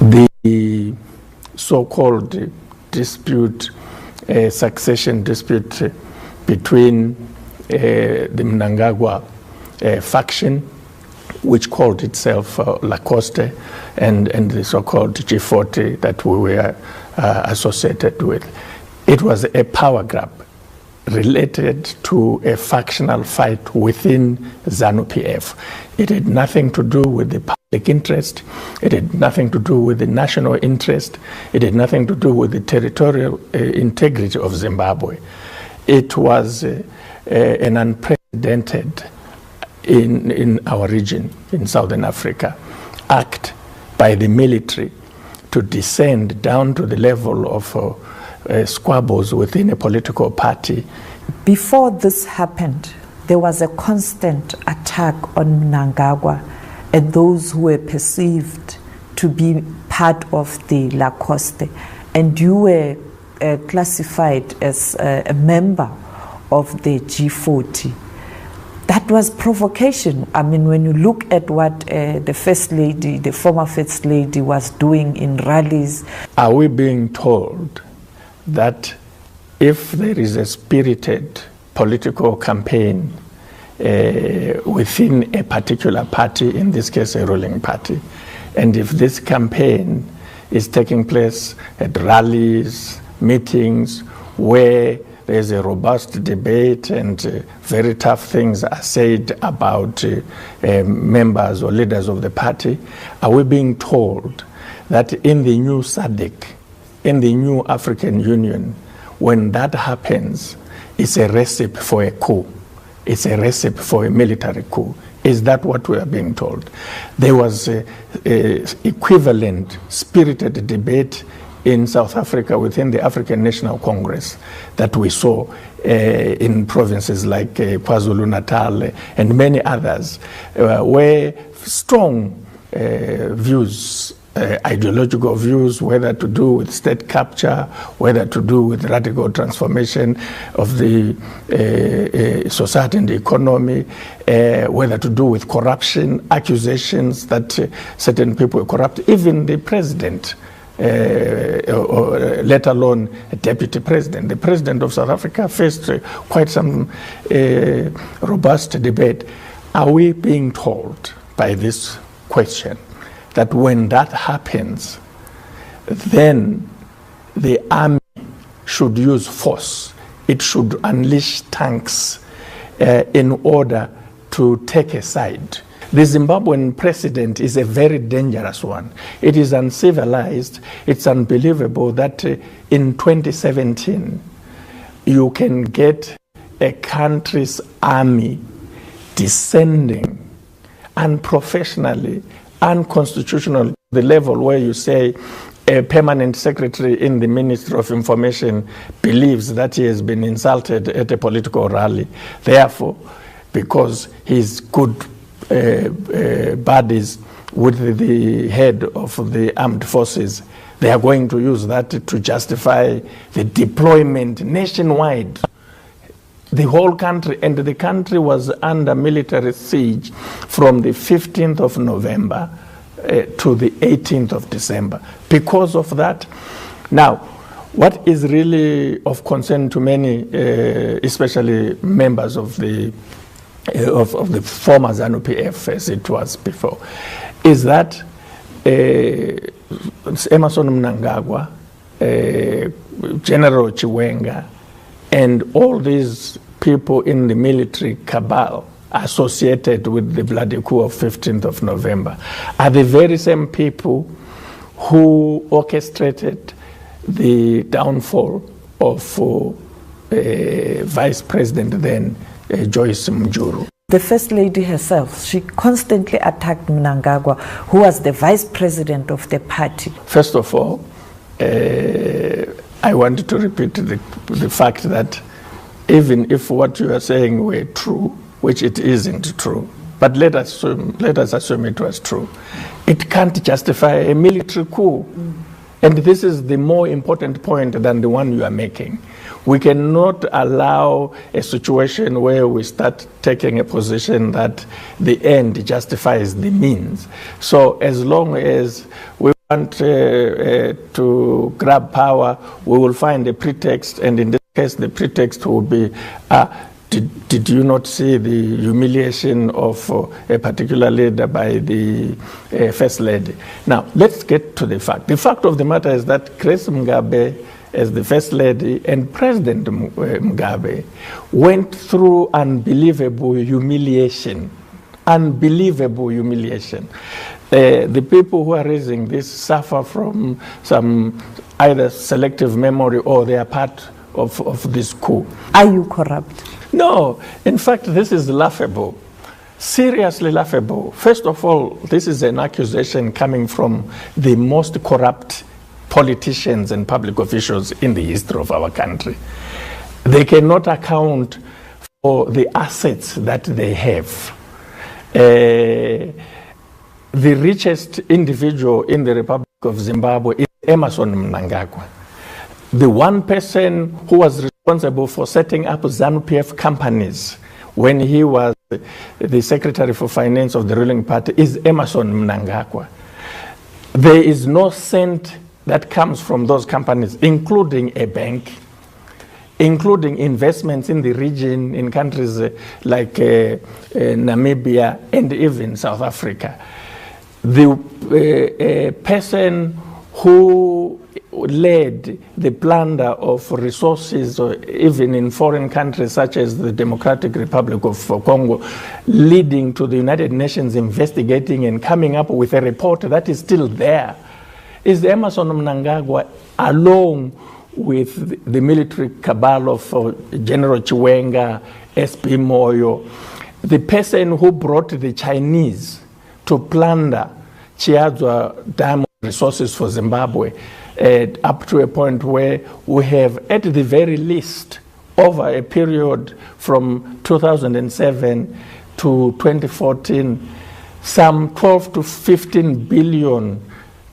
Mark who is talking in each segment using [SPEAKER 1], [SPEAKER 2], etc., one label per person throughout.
[SPEAKER 1] the so-called dispute, succession dispute between the Munangagwa faction, which called itself Lacoste, and the so-called G40 that we were associated with. It was a power grab related to a factional fight within ZANU-PF. It had nothing to do with the public interest. It had nothing to do with the national interest. It had nothing to do with the territorial integrity of Zimbabwe. It was an unprecedented, in our region, in Southern Africa, act by the military to descend down to the level of squabbles within a political party.
[SPEAKER 2] Before this happened, there was a constant attack on Munangagwa and those who were perceived to be part of the Lacoste, and you were classified as a member of the G40. That was provocation. I mean, when you look at what the First Lady, the former First Lady, was doing in rallies.
[SPEAKER 1] Are we being told that if there is a spirited political campaign within a particular party, in this case a ruling party, and if this campaign is taking place at rallies, meetings, where there's a robust debate and very tough things are said about members or leaders of the party, are we being told that in the new SADC, in the new African Union, when that happens, it's a recipe for a coup? It's a recipe for a military coup. Is that what we are being told? There was a equivalent spirited debate in South Africa within the African National Congress that we saw in provinces like KwaZulu-Natal and many others, where strong views, ideological views, whether to do with state capture, whether to do with radical transformation of the society and the economy, whether to do with corruption, accusations that certain people are corrupt, even the president, or let alone a deputy president. The president of South Africa faced quite some robust debate. Are we being told by this question that when that happens, then the army should use force? It should unleash tanks in order to take a side? The Zimbabwean precedent is a very dangerous one. It is uncivilized. It's unbelievable that in 2017, you can get a country's army descending unprofessionally, unconstitutional, the level where you say a permanent secretary in the Ministry of Information believes that he has been insulted at a political rally. Therefore, because he's good buddies with the head of the armed forces, they are going to use that to justify the deployment nationwide. The whole country, and the country was under military siege from the 15th of November to the 18th of December. Because of that, now, what is really of concern to many, especially members of the former ZANU-PF, as it was before, is that Emmerson Mnangagwa, General Chiwenga, and all these people in the military cabal associated with the bloody coup of 15th of November are the very same people who orchestrated the downfall of Vice President then, Joyce Mjuru.
[SPEAKER 2] The First Lady herself, she constantly attacked Munangagwa, who was the Vice President of the party.
[SPEAKER 1] First of all, I want to repeat the fact that even if what you are saying were true, which it isn't true, but let us assume it was true, it can't justify a military coup. And this is the more important point than the one you are making. We cannot allow a situation where we start taking a position that the end justifies the means. So as long as we want to grab power, we will find a pretext, and in this case, the pretext will be, did you not see the humiliation of a particular leader by the First Lady? Now, let's get to the fact. The fact of the matter is that Grace Mugabe, as the First Lady, and President Mugabe went through unbelievable humiliation. Unbelievable humiliation. The people who are raising this suffer from some either selective memory or they are part of this coup.
[SPEAKER 2] Are you corrupt?
[SPEAKER 1] No. In fact, this is laughable. Seriously laughable. First of all, this is an accusation coming from the most corrupt politicians and public officials in the history of our country. They cannot account for the assets that they have. The richest individual in the Republic of Zimbabwe is Emmerson Munangagwa. The one person who was responsible for setting up ZANU-PF companies when he was the Secretary for Finance of the ruling party is Emmerson Munangagwa. There is no cent that comes from those companies, including a bank, including investments in the region, in countries like Namibia and even South Africa. The person who led the plunder of resources, even in foreign countries such as the Democratic Republic of Congo, leading to the United Nations investigating and coming up with a report that is still there, is Emmerson Mnangagwa, along with the military cabal of General Chiwenga, SP Moyo, the person who brought the Chinese to plunder Chiadzwa diamond resources for Zimbabwe, up to a point where we have, at the very least, over a period from 2007 to 2014, some 12 to 15 billion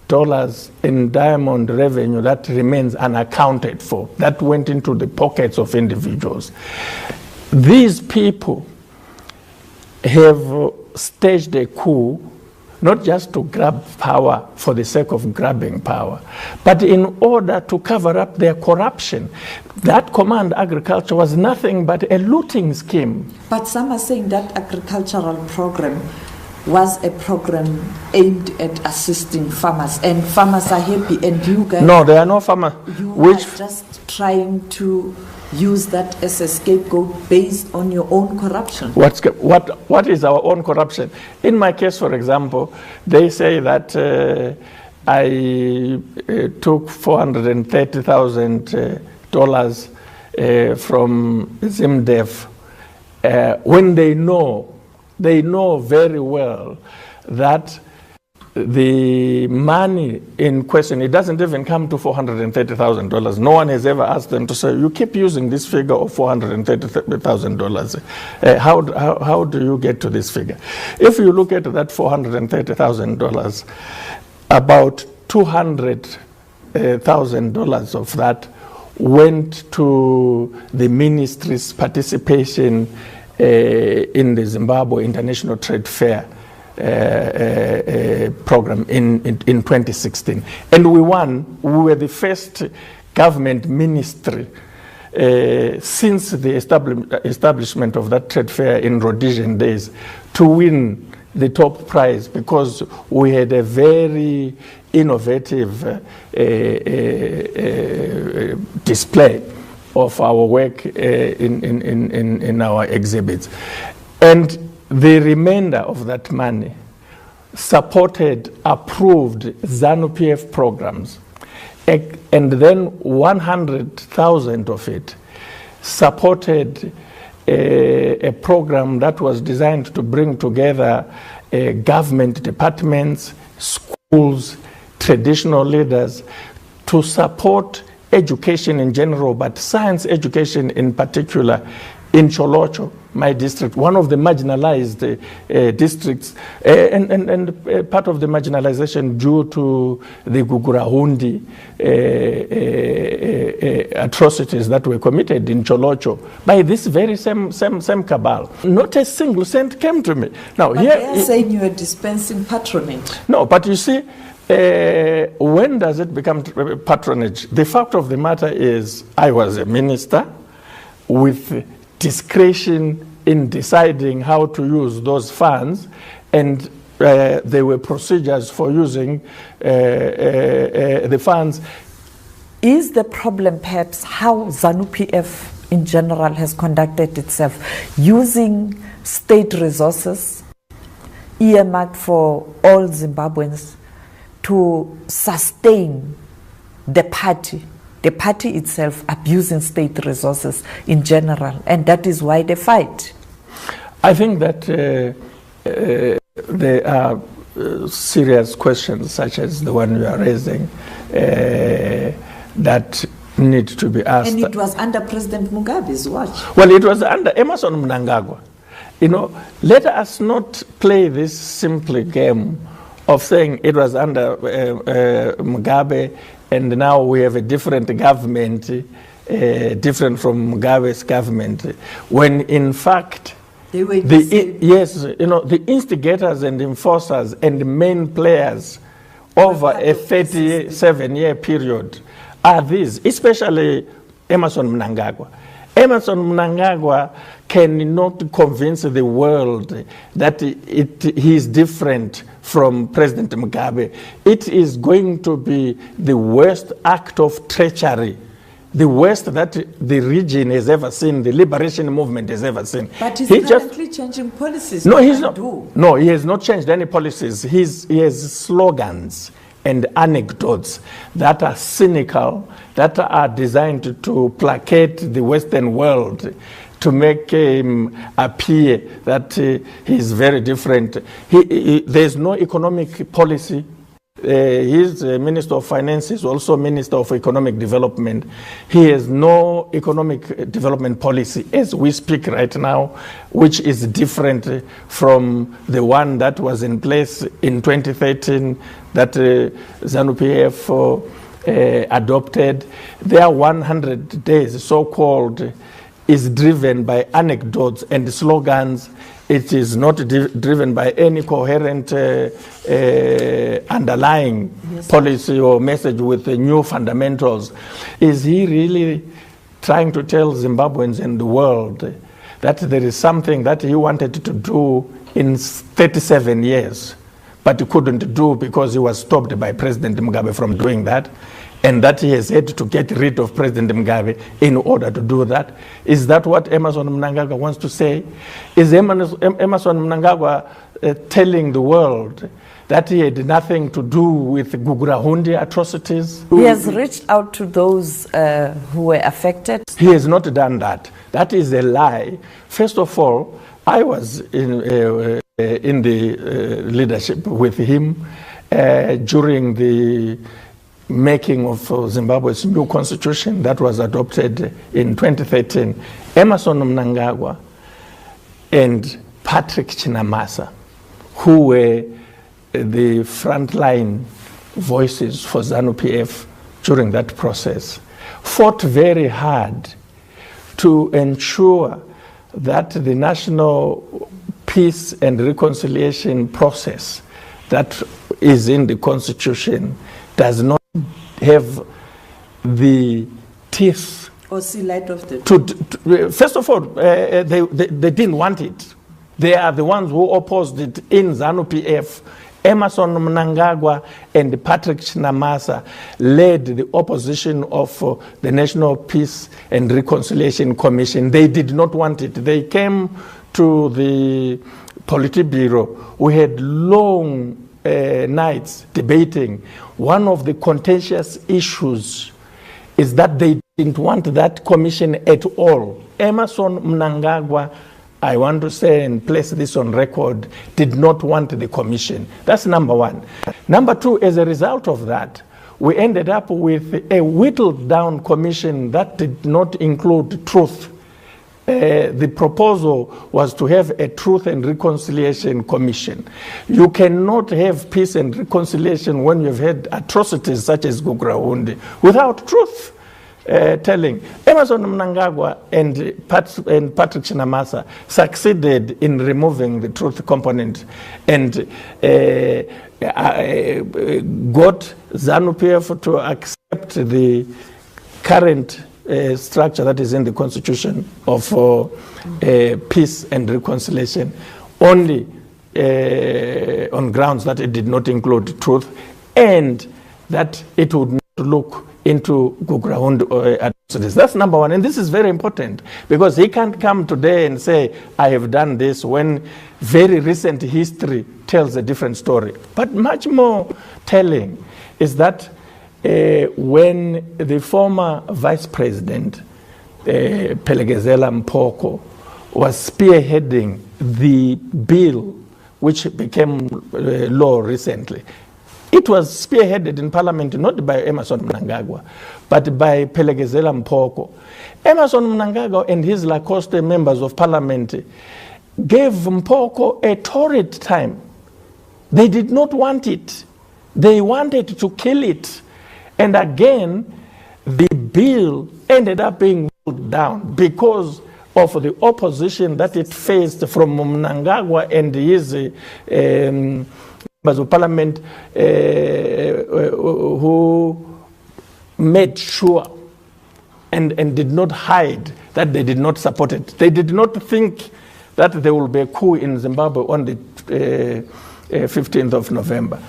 [SPEAKER 1] dollars in diamond revenue that remains unaccounted for, that went into the pockets of individuals. These people have staged a coup, not just to grab power for the sake of grabbing power, but in order to cover up their corruption. That command agriculture was nothing but a looting scheme.
[SPEAKER 2] But some are saying that agricultural program was a program aimed at assisting farmers, and farmers are happy, and you guys...
[SPEAKER 1] No, there are no farmers.
[SPEAKER 2] You are just trying to use that as a scapegoat based on your own corruption.
[SPEAKER 1] What is our own corruption? In my case, for example, they say that I took $430,000 from ZimDev when they know very well that the money in question, it doesn't even come to $430,000. No one has ever asked them to say, you keep using this figure of $430,000. How do you get to this figure? If you look at that $430,000, about $200,000 of that went to the ministry's participation in the Zimbabwe International Trade Fair program in 2016. And we won. We were the first government ministry since the establishment of that trade fair in Rhodesian days to win the top prize, because we had a very innovative display of our work in our exhibits. And the remainder of that money supported approved ZANU-PF programs, and then 100,000 of it supported a program that was designed to bring together government departments, schools, traditional leaders to support education in general, but science education in particular, in Cholocho, my district, one of the marginalized districts, and part of the marginalization due to the Gugurahundi atrocities that were committed in Cholocho by this very same cabal. Not a single cent came to me. Now,
[SPEAKER 2] but here they are saying you are dispensing patronage.
[SPEAKER 1] No, but you see, when does it become patronage? The fact of the matter is, I was a minister with discretion in deciding how to use those funds, and there were procedures for using the funds.
[SPEAKER 2] Is the problem perhaps how ZANU-PF in general has conducted itself, using state resources earmarked for all Zimbabweans to sustain the party itself abusing state resources in general, and that is why they fight?
[SPEAKER 1] I think that there are serious questions such as the one you are raising that need to be asked.
[SPEAKER 2] And it was under President Mugabe's watch.
[SPEAKER 1] Well, it was under Emerson Munangagwa. You know, let us not play this simple game of saying it was under Mugabe and now we have a different government, different from Mugabe's government, when in fact
[SPEAKER 2] they were
[SPEAKER 1] the instigators and enforcers and the main players over a 37-year period are these, especially Emerson Munangagwa. Emerson Munangagwa cannot convince the world that he is different from President Mugabe. It is going to be the worst act of treachery, the worst that the region has ever seen, the liberation movement has ever seen.
[SPEAKER 2] But he's currently changing policies.
[SPEAKER 1] No, he's not. No, he has not changed any policies. He has slogans and anecdotes that are cynical, that are designed to placate the Western world, to make him appear that he's very different. There's no economic policy. He's Minister of Finance, he's also Minister of Economic Development. He has no economic development policy as we speak right now, which is different from the one that was in place in 2013 that ZANU-PF adopted. Their 100 days, so-called, is driven by anecdotes and slogans. It is not driven by any coherent underlying policy or message with new fundamentals. Is he really trying to tell Zimbabweans and the world that there is something that he wanted to do in 37 years, but he couldn't do because he was stopped by President Mugabe from doing that, and that he has had to get rid of President Mugabe in order to do that? Is that what Emerson Munangagwa wants to say? Is Emerson Munangagwa telling the world that he had nothing to do with Gugurahundi atrocities?
[SPEAKER 2] He has reached out to those who were affected.
[SPEAKER 1] He has not done that. That is a lie. First of all, I was in the leadership with him during the making of Zimbabwe's new constitution that was adopted in 2013. Emerson Munangagwa and Patrick Chinamasa, who were the frontline voices for ZANU-PF during that process, fought very hard to ensure that the national peace and reconciliation process that is in the constitution does not have the teeth
[SPEAKER 2] or see light of the
[SPEAKER 1] first of all, they didn't want it. They are the ones who opposed it in ZANU-PF. Emerson Munangagwa and Patrick Chinamasa led the opposition of the National Peace and Reconciliation Commission. They did not want it. They came to the Politburo. We had long nights debating. One of the contentious issues is that they didn't want that commission at all. Emerson Munangagwa, I want to say and place this on record, did not want the commission. That's number one. Number two, as a result of that, we ended up with a whittled down commission that did not include truth the proposal was to have a Truth and Reconciliation Commission. You cannot have peace and reconciliation when you've had atrocities such as Gugrahundi without truth telling. Emerson Munangagwa and Patrick Chinamasa succeeded in removing the truth component and got ZANU-PF to accept the current structure that is in the Constitution of peace and reconciliation only on grounds that it did not include truth and that it would not look into Gugrahundi atrocities. That's number one. And this is very important because he can't come today and say, I have done this, when very recent history tells a different story. But much more telling is that when the former Vice President, Pfebve Mpoko, was spearheading the bill which became law recently, it was spearheaded in Parliament not by Emerson Munangagwa, but by Pfebve Mpoko. Emerson Munangagwa and his Lacoste members of Parliament gave Mpoko a torrid time. They did not want it. They wanted to kill it. And again, the bill ended up being pulled down because of the opposition that it faced from Munangagwa and his members of Parliament who made sure and did not hide that they did not support it. They did not think that there will be a coup in Zimbabwe on the 15th of November.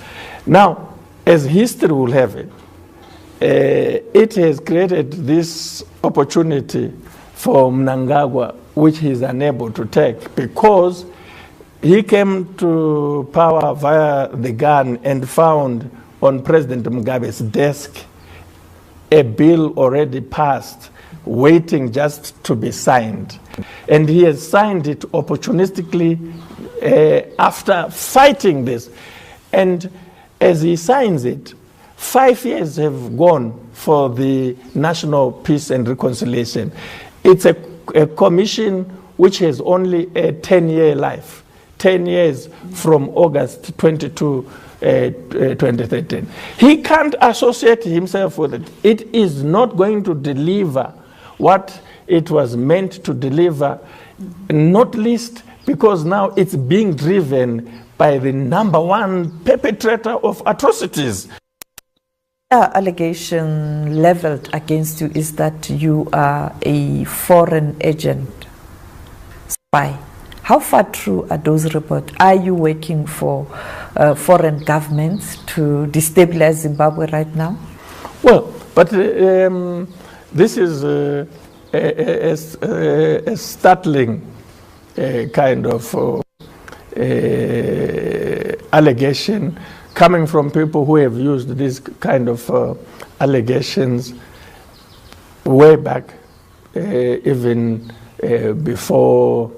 [SPEAKER 1] Now, as history will have it, it has created this opportunity for Munangagwa, which he is unable to take because he came to power via the gun and found on President Mugabe's desk a bill already passed, waiting just to be signed. And he has signed it opportunistically after fighting this. And as he signs it, 5 years have gone for the National Peace and Reconciliation. It's a commission which has only a 10-year life, 10 years from August 22, 2013. He can't associate himself with it. It is not going to deliver what it was meant to deliver, not least because now it's being driven by the #1 perpetrator of atrocities.
[SPEAKER 2] Allegation leveled against you is that you are a foreign agent, spy. How far true are those reports? Are you working for foreign governments to destabilize Zimbabwe right now?
[SPEAKER 1] Well, but this is a startling kind of allegation coming from people who have used these kind of allegations way back, even before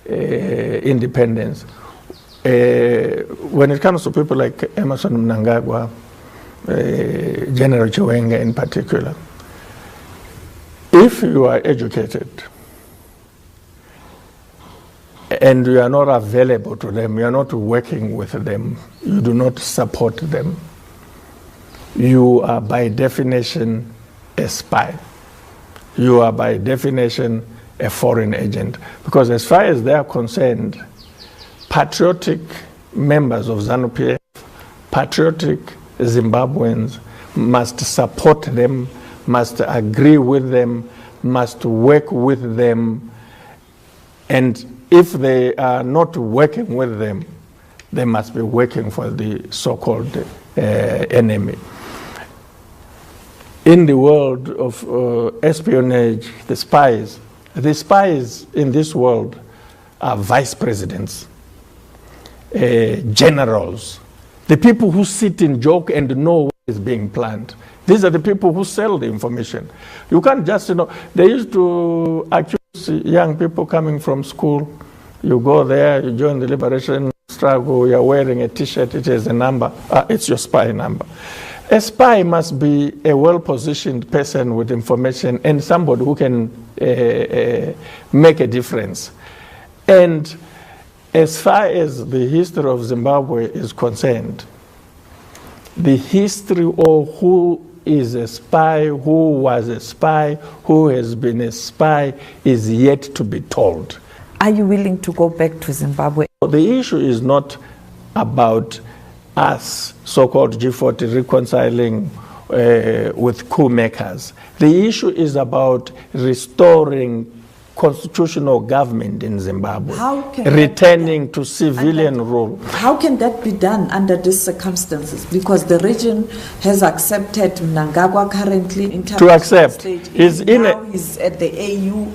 [SPEAKER 1] independence. When it comes to people like Emerson Munangagwa, General Chiwenga in particular, if you are educated and you are not available to them, you are not working with them, you do not support them, you are by definition a spy. You are by definition a foreign agent. Because as far as they are concerned, patriotic members of ZANU-PF, patriotic Zimbabweans must support them, must agree with them, must work with them, and if they are not working with them, they must be working for the so-called enemy. In the world of espionage, the spies in this world are vice presidents, generals, the people who sit in joke and know what is being planned. These are the people who sell the information. You can't just, they used to accuse young people coming from school. You go there, you join the liberation struggle, you're wearing a t-shirt, it has a number, it's your spy number. A spy must be a well-positioned person with information and somebody who can make a difference. And as far as the history of Zimbabwe is concerned, the history of who is a spy, who was a spy, who has been a spy is yet to be told.
[SPEAKER 2] Are you willing to go back to Zimbabwe?
[SPEAKER 1] The issue is not about us, so-called G40, reconciling with coup makers. The issue is about restoring constitutional government in Zimbabwe, returning to civilian rule.
[SPEAKER 2] How can that be done under these circumstances? Because the region has accepted Munangagwa currently in terms
[SPEAKER 1] to accept.
[SPEAKER 2] He's at the AU,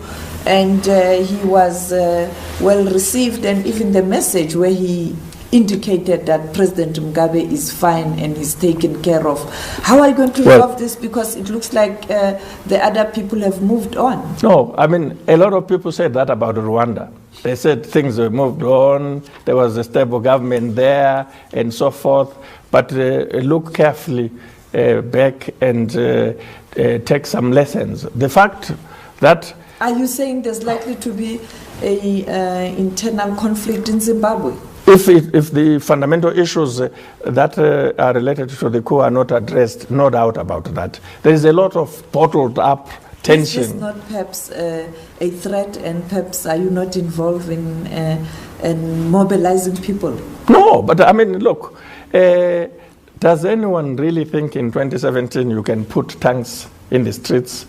[SPEAKER 2] and he was well received, and even the message where he indicated that President Mugabe is fine and is taken care of. How are you going to resolve this? Because it looks like the other people have moved on.
[SPEAKER 1] No, I mean, a lot of people said that about Rwanda. They said things have moved on, there was a stable government there, and so forth. But look carefully back and take some lessons. The fact that...
[SPEAKER 2] Are you saying there's likely to be an internal conflict in Zimbabwe?
[SPEAKER 1] If the fundamental issues that are related to the coup are not addressed, no doubt about that. There is a lot of bottled up tension.
[SPEAKER 2] Is this not perhaps a threat, and perhaps are you not involved in mobilizing people?
[SPEAKER 1] No, but I mean, look, does anyone really think in 2017 you can put tanks in the streets,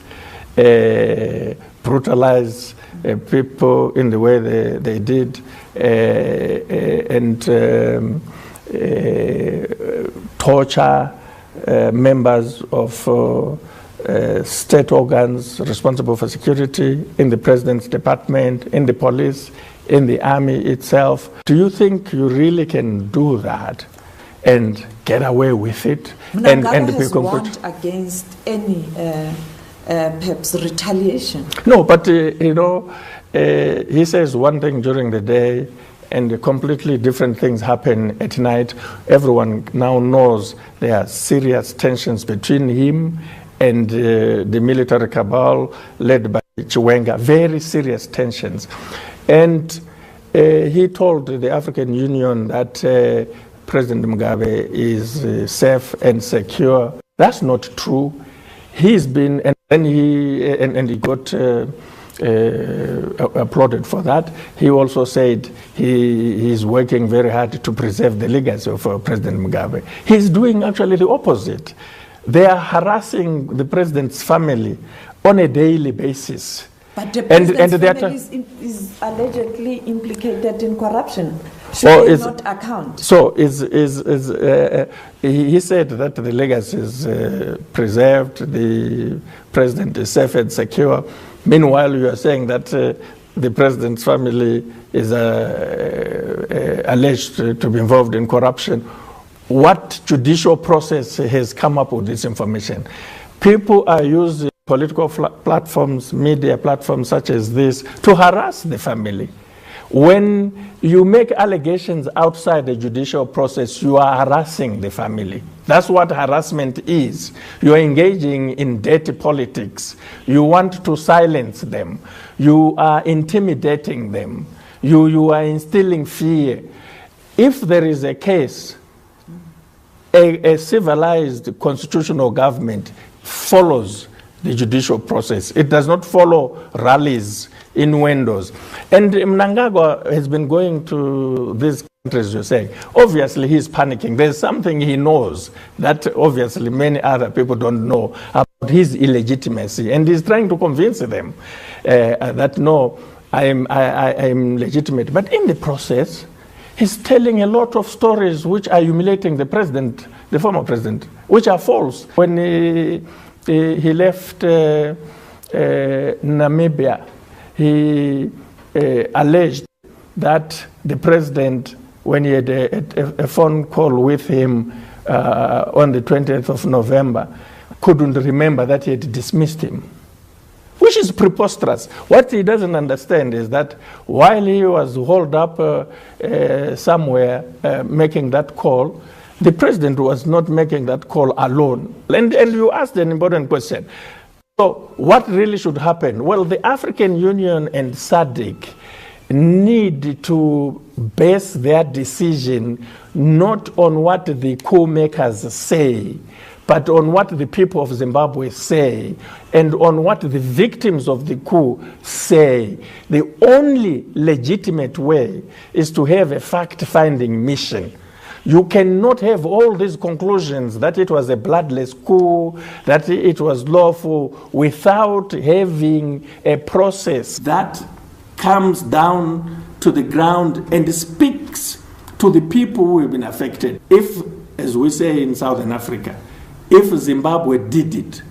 [SPEAKER 1] brutalize people in the way they did, and torture members of state organs responsible for security in the president's department, in the police, in the army itself? Do you think you really can do that and get away with it?
[SPEAKER 2] Munangagwa has warned against any perhaps retaliation.
[SPEAKER 1] No, but you know, he says one thing during the day and completely different things happen at night. Everyone now knows there are serious tensions between him and the military cabal led by Chiwenga, very serious tensions. And he told the African Union that President Mugabe is safe and secure. That's not true. He's been, and he got applauded for that. He also said he's working very hard to preserve the legacy of President Mugabe. He's doing actually the opposite. They are harassing the president's family on a daily basis.
[SPEAKER 2] But the president's family is allegedly implicated in corruption. Should they not account?
[SPEAKER 1] So he said that the legacy is preserved, the president is safe and secure. Meanwhile, you are saying that the president's family is alleged to be involved in corruption. What judicial process has come up with this information? People are using political platforms, media platforms such as this to harass the family. When you make allegations outside the judicial process, you are harassing the family. That's what harassment is. You are engaging in dirty politics. You want to silence them. You are intimidating them. You are instilling fear. If there is a case, a civilized constitutional government follows the judicial process. It does not follow rallies, innuendos. And Munangagwa has been going to these countries, you're saying. Obviously, he's panicking. There's something he knows that obviously many other people don't know about his illegitimacy. And he's trying to convince them that, no, I'm legitimate. But in the process, he's telling a lot of stories which are humiliating the president, the former president, which are false. When he left Namibia, he alleged that the president, when he had a phone call with him on the 20th of November, couldn't remember that he had dismissed him, which is preposterous. What he doesn't understand is that while he was holed up somewhere making that call, The president was not making that call alone. And you asked an important question. So what really should happen? Well, the African Union and SADC need to base their decision not on what the coup makers say, but on what the people of Zimbabwe say and on what the victims of the coup say. The only legitimate way is to have a fact-finding mission. You cannot have all these conclusions that it was a bloodless coup, that it was lawful, without having a process that comes down to the ground and speaks to the people who have been affected. If, as we say in Southern Africa, if Zimbabwe did it,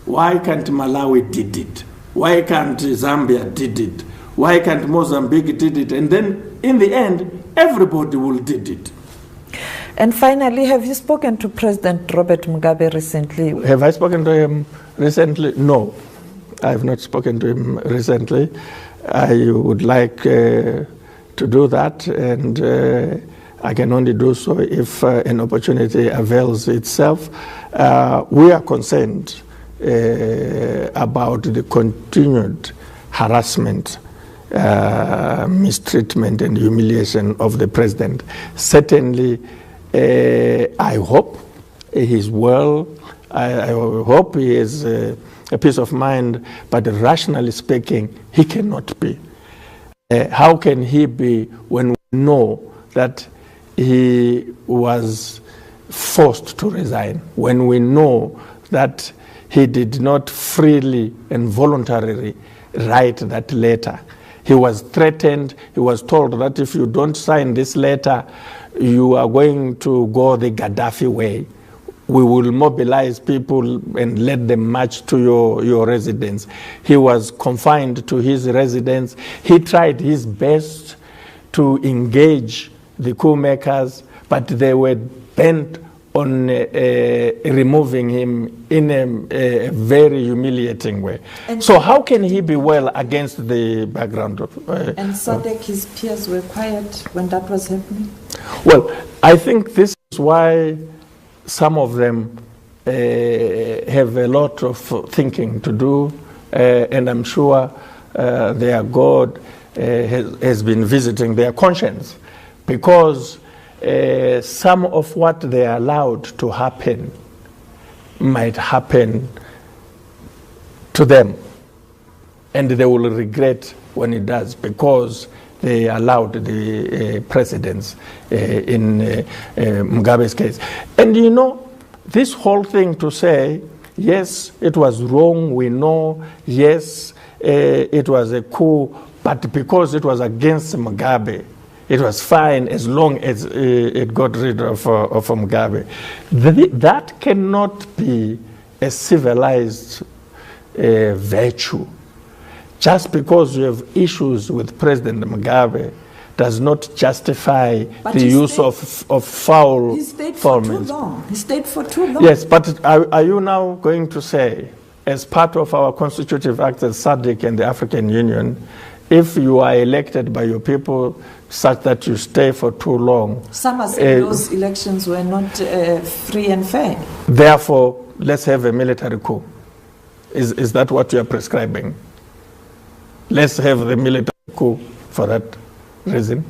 [SPEAKER 1] why can't Malawi did it? Why can't Zambia did it? Why can't Mozambique did it? And then in the end, everybody will did it.
[SPEAKER 2] And finally, have you spoken to President Robert Mugabe recently?
[SPEAKER 1] Have I spoken to him recently? No, I have not spoken to him recently. I would like to do that, and I can only do so if an opportunity avails itself. We are concerned about the continued harassment, mistreatment and humiliation of the president. Certainly, I hope he's well. I hope he has a peace of mind, but rationally speaking, he cannot be. How can he be when we know that he was forced to resign, when we know that he did not freely and voluntarily write that letter? He was threatened. He was told that if you don't sign this letter, you are going to go the Gaddafi way. We will mobilize people and let them march to your residence. He was confined to his residence. He tried his best to engage the coup makers, but they were bent on removing him in a very humiliating way. And so how can he be well against the background of...
[SPEAKER 2] and SADC, his peers were quiet when that was happening?
[SPEAKER 1] Well, I think this is why some of them have a lot of thinking to do, and I'm sure their God has been visiting their conscience, because some of what they allowed to happen might happen to them, and they will regret when it does, because they allowed the precedents in Mugabe's case. And you know, this whole thing to say, yes, it was wrong, we know, yes, it was a coup, but because it was against Mugabe, it was fine as long as it got rid of Mugabe. That cannot be a civilized virtue. Just because you have issues with President Mugabe does not justify the use of foul
[SPEAKER 2] He stayed for too long. He stayed for too long.
[SPEAKER 1] Yes, but are you now going to say, as part of our constitutive act as SADC and the African Union, if you are elected by your people such that you stay for too long...
[SPEAKER 2] Some are saying those elections were not free and fair.
[SPEAKER 1] Therefore, let's have a military coup. Is that what you are prescribing? Let's have the military coup for that reason.